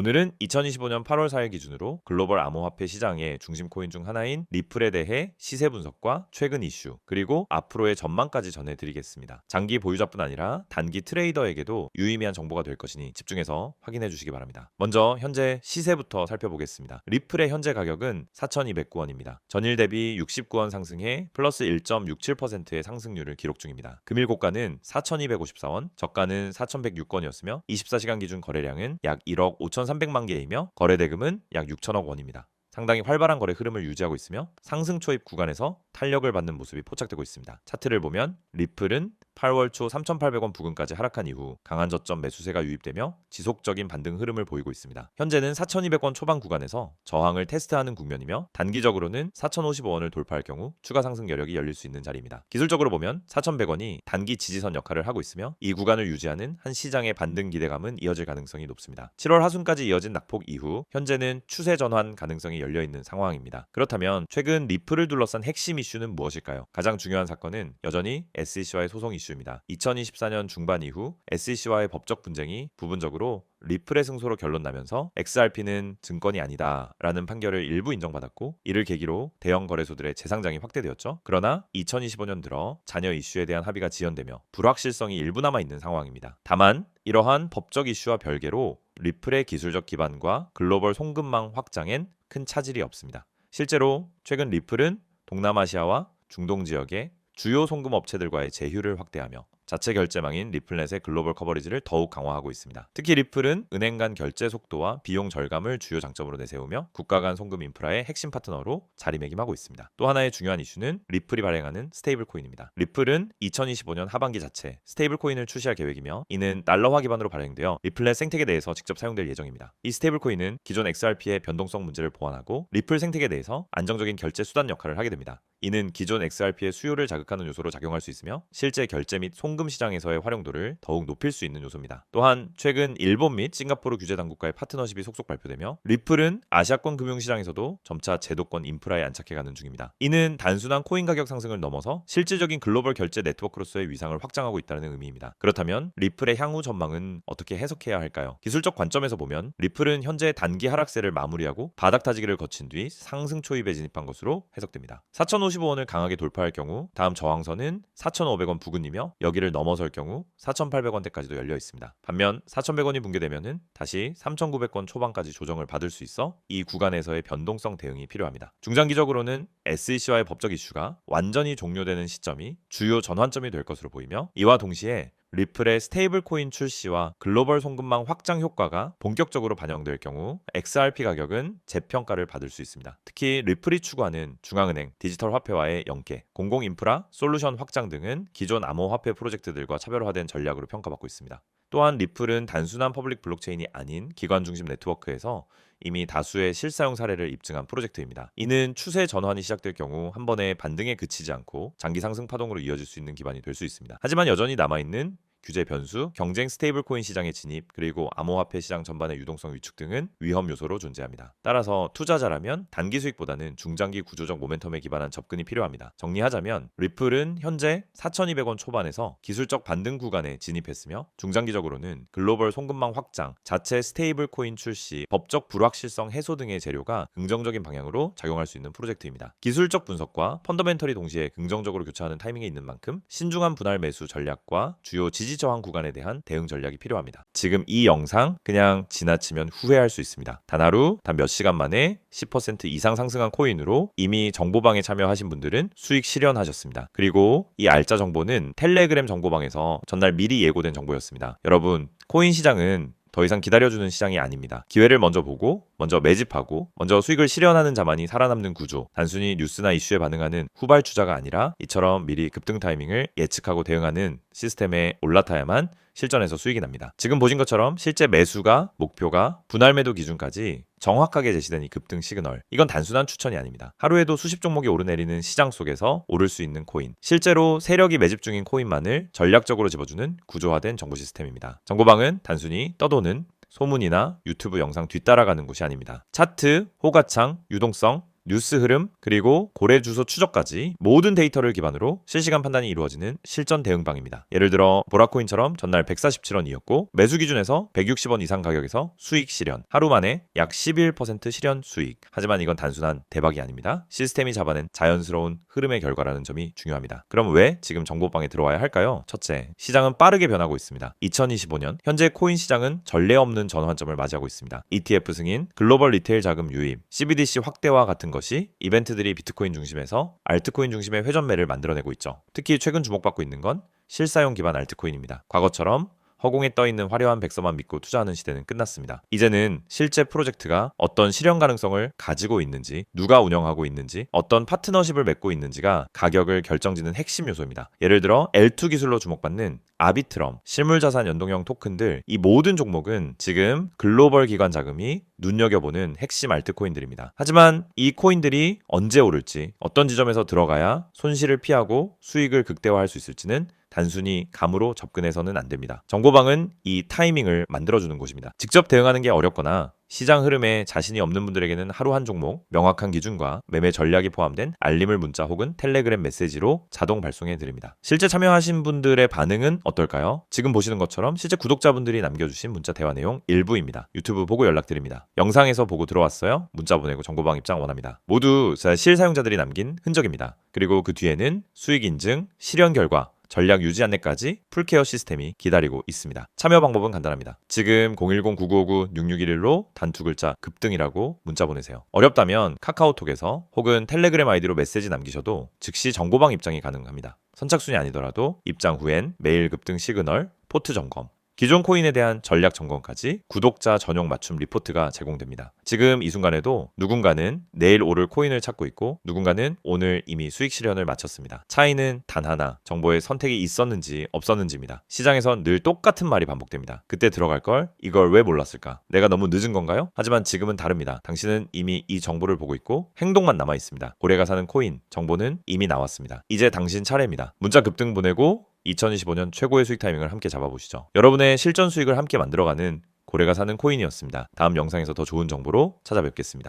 오늘은 2025년 8월 4일 기준으로 글로벌 암호화폐 시장의 중심 코인 중 하나인 리플에 대해 시세 분석과 최근 이슈, 그리고 앞으로의 전망까지 전해드리겠습니다. 장기 보유자뿐 아니라 단기 트레이더에게도 유의미한 정보가 될 것이니 집중해서 확인해 주시기 바랍니다. 먼저 현재 시세부터 살펴보겠습니다. 리플의 현재 가격은 4,209원입니다. 전일 대비 69원 상승해 플러스 1.67%의 상승률을 기록 중입니다. 금일 고가는 4,254원, 저가는 4,106원이었으며 24시간 기준 거래량은 약 1억 5,300만 개이며 거래 대금은 약 6천억 원입니다. 상당히 활발한 거래 흐름을 유지하고 있으며 상승 초입 구간에서 탄력을 받는 모습이 포착되고 있습니다. 차트를 보면 리플은 8월 초 3,800원 부근까지 하락한 이후 강한 저점 매수세가 유입되며 지속적인 반등 흐름을 보이고 있습니다. 현재는 4,200원 초반 구간에서 저항을 테스트하는 국면이며 단기적으로는 4,055원을 돌파할 경우 추가 상승 여력이 열릴 수 있는 자리입니다. 기술적으로 보면 4,100원이 단기 지지선 역할을 하고 있으며 이 구간을 유지하는 한 시장의 반등 기대감은 이어질 가능성이 높습니다. 7월 하순까지 이어진 낙폭 이후 현재는 추세 전환 가능성이 열려 있는 상황입니다. 그렇다면 최근 리플을 둘러싼 핵심 이슈는 무엇일까요? 가장 중요한 사건은 여전히 SEC와의 소송 이슈입니다. 2024년 중반 이후 SEC와의 법적 분쟁이 부분적으로 리플의 승소로 결론나면서 XRP는 증권이 아니다 라는 판결을 일부 인정받았고, 이를 계기로 대형 거래소들의 재상장이 확대되었죠. 그러나 2025년 들어 잔여 이슈에 대한 합의가 지연되며 불확실성이 일부 남아있는 상황입니다. 다만 이러한 법적 이슈와 별개로 리플의 기술적 기반과 글로벌 송금망 확장엔 큰 차질이 없습니다. 실제로 최근 리플은 동남아시아와 중동 지역의 주요 송금 업체들과의 제휴를 확대하며 자체 결제망인 리플넷의 글로벌 커버리지를 더욱 강화하고 있습니다. 특히 리플은 은행 간 결제 속도와 비용 절감을 주요 장점으로 내세우며 국가 간 송금 인프라의 핵심 파트너로 자리매김하고 있습니다. 또 하나의 중요한 이슈는 리플이 발행하는 스테이블 코인입니다. 리플은 2025년 하반기 자체 스테이블 코인을 출시할 계획이며 이는 달러화 기반으로 발행되어 리플넷 생태계 내에서 직접 사용될 예정입니다. 이 스테이블 코인은 기존 XRP의 변동성 문제를 보완하고 리플 생태계 내에서 안정적인 결제 수단 역할을 하게 됩니다. 이는 기존 XRP의 수요를 자극하는 요소로 작용할 수 있으며 실제 결제 및 송금 시장에서의 활용도를 더욱 높일 수 있는 요소입니다. 또한 최근 일본 및 싱가포르 규제 당국과의 파트너십이 속속 발표되며 리플은 아시아권 금융시장에서도 점차 제도권 인프라에 안착해가는 중입니다. 이는 단순한 코인 가격 상승을 넘어서 실질적인 글로벌 결제 네트워크로서의 위상을 확장하고 있다는 의미입니다. 그렇다면 리플의 향후 전망은 어떻게 해석해야 할까요? 기술적 관점에서 보면 리플은 현재 단기 하락세를 마무리하고 바닥 타지기를 거친 뒤 상승 초입에 진입한 것으로 해석됩니다. 4,055원을 강하게 돌파할 경우 다음 저항선은 4,500원 부근이며 여기를 넘어설 경우 4,800원대까지도 열려 있습니다. 반면 4,100원이 붕괴되면은 다시 3,900원 초반까지 조정을 받을 수 있어 이 구간에서의 변동성 대응이 필요합니다. 중장기적으로는 SEC와의 법적 이슈가 완전히 종료되는 시점이 주요 전환점이 될 것으로 보이며 이와 동시에 리플의 스테이블 코인 출시와 글로벌 송금망 확장 효과가 본격적으로 반영될 경우 XRP 가격은 재평가를 받을 수 있습니다. 특히 리플이 추구하는 중앙은행, 디지털 화폐와의 연계, 공공 인프라, 솔루션 확장 등은 기존 암호화폐 프로젝트들과 차별화된 전략으로 평가받고 있습니다. 또한 리플은 단순한 퍼블릭 블록체인이 아닌 기관 중심 네트워크에서 이미 다수의 실사용 사례를 입증한 프로젝트입니다. 이는 추세 전환이 시작될 경우 한 번에 반등에 그치지 않고 장기 상승 파동으로 이어질 수 있는 기반이 될 수 있습니다. 하지만 여전히 남아있는 규제 변수, 경쟁 스테이블 코인 시장의 진입, 그리고 암호화폐 시장 전반의 유동성 위축 등은 위험 요소로 존재합니다. 따라서 투자자라면 단기 수익보다는 중장기 구조적 모멘텀에 기반한 접근이 필요합니다. 정리하자면 리플은 현재 4,200원 초반에서 기술적 반등 구간에 진입했으며 중장기적으로는 글로벌 송금망 확장, 자체 스테이블 코인 출시, 법적 불확실성 해소 등의 재료가 긍정적인 방향으로 작용할 수 있는 프로젝트입니다. 기술적 분석과 펀더멘털이 동시에 긍정적으로 교차하는 타이밍에 있는 만큼 신중한 분할 매수 전략과 주요 지지 저항 구간에 대한 대응 전략이 필요합니다. 지금 이 영상 그냥 지나치면 후회할 수 있습니다. 단 하루, 단 몇 시간 만에 10% 이상 상승한 코인으로 이미 정보방에 참여하신 분들은 수익 실현하셨습니다. 그리고 이 알짜 정보는 텔레그램 정보방에서 전날 미리 예고된 정보였습니다. 여러분, 코인 시장은 더 이상 기다려주는 시장이 아닙니다. 기회를 먼저 보고 먼저 매집하고 먼저 수익을 실현하는 자만이 살아남는 구조, 단순히 뉴스나 이슈에 반응하는 후발주자가 아니라 이처럼 미리 급등 타이밍을 예측하고 대응하는 시스템에 올라타야만 실전에서 수익이 납니다. 지금 보신 것처럼 실제 매수가, 목표가, 분할 매도 기준까지 정확하게 제시된 이 급등 시그널, 이건 단순한 추천이 아닙니다. 하루에도 수십 종목이 오르내리는 시장 속에서 오를 수 있는 코인, 실제로 세력이 매집 중인 코인만을 전략적으로 집어주는 구조화된 정보 시스템입니다. 정보방은 단순히 떠도는 소문이나 유튜브 영상 뒤따라가는 곳이 아닙니다. 차트, 호가창, 유동성, 뉴스 흐름, 그리고 거래 주소 추적까지 모든 데이터를 기반으로 실시간 판단이 이루어지는 실전 대응방입니다. 예를 들어 보라코인처럼 전날 147원이었고 매수 기준에서 160원 이상 가격에서 수익 실현, 하루 만에 약 11% 실현 수익. 하지만 이건 단순한 대박이 아닙니다. 시스템이 잡아낸 자연스러운 흐름의 결과라는 점이 중요합니다. 그럼 왜 지금 정보방에 들어와야 할까요? 첫째, 시장은 빠르게 변하고 있습니다. 2025년 현재 코인 시장은 전례 없는 전환점을 맞이하고 있습니다. ETF 승인, 글로벌 리테일 자금 유입, CBDC 확대와 같은 것이 이벤트들이 비트코인 중심에서 알트코인 중심의 회전매를 만들어내고 있죠. 특히 최근 주목받고 있는 건 실사용 기반 알트코인입니다. 과거처럼 허공에 떠있는 화려한 백서만 믿고 투자하는 시대는 끝났습니다. 이제는 실제 프로젝트가 어떤 실현 가능성을 가지고 있는지, 누가 운영하고 있는지, 어떤 파트너십을 맺고 있는지가 가격을 결정짓는 핵심 요소입니다. 예를 들어 L2 기술로 주목받는 아비트럼, 실물자산 연동형 토큰들, 이 모든 종목은 지금 글로벌 기관 자금이 눈여겨보는 핵심 알트코인들입니다. 하지만 이 코인들이 언제 오를지, 어떤 지점에서 들어가야 손실을 피하고 수익을 극대화할 수 있을지는 단순히 감으로 접근해서는 안 됩니다. 정보방은 이 타이밍을 만들어주는 곳입니다. 직접 대응하는 게 어렵거나 시장 흐름에 자신이 없는 분들에게는 하루 한 종목, 명확한 기준과 매매 전략이 포함된 알림을 문자 혹은 텔레그램 메시지로 자동 발송해 드립니다. 실제 참여하신 분들의 반응은 어떨까요? 지금 보시는 것처럼 실제 구독자분들이 남겨주신 문자 대화 내용 일부입니다. 유튜브 보고 연락드립니다. 영상에서 보고 들어왔어요? 문자 보내고 정보방 입장 원합니다. 모두 실사용자들이 남긴 흔적입니다. 그리고 그 뒤에는 수익 인증, 실현 결과, 전략 유지 안내까지 풀케어 시스템이 기다리고 있습니다. 참여 방법은 간단합니다. 지금 010-9959-6611로 단 두 글자 급등이라고 문자 보내세요. 어렵다면 카카오톡에서 혹은 텔레그램 아이디로 메시지 남기셔도 즉시 정보방 입장이 가능합니다. 선착순이 아니더라도 입장 후엔 메일 급등 시그널, 포트 점검, 기존 코인에 대한 전략 점검까지 구독자 전용 맞춤 리포트가 제공됩니다. 지금 이 순간에도 누군가는 내일 오를 코인을 찾고 있고 누군가는 오늘 이미 수익 실현을 마쳤습니다. 차이는 단 하나, 정보의 선택이 있었는지 없었는지입니다. 시장에선 늘 똑같은 말이 반복됩니다. 그때 들어갈 걸 이걸 왜 몰랐을까? 내가 너무 늦은 건가요? 하지만 지금은 다릅니다. 당신은 이미 이 정보를 보고 있고 행동만 남아 있습니다. 고래가 사는 코인 정보는 이미 나왔습니다. 이제 당신 차례입니다. 문자 급등 보내고 2025년 최고의 수익 타이밍을 함께 잡아보시죠. 여러분의 실전 수익을 함께 만들어가는 고래가 사는 코인이었습니다. 다음 영상에서 더 좋은 정보로 찾아뵙겠습니다.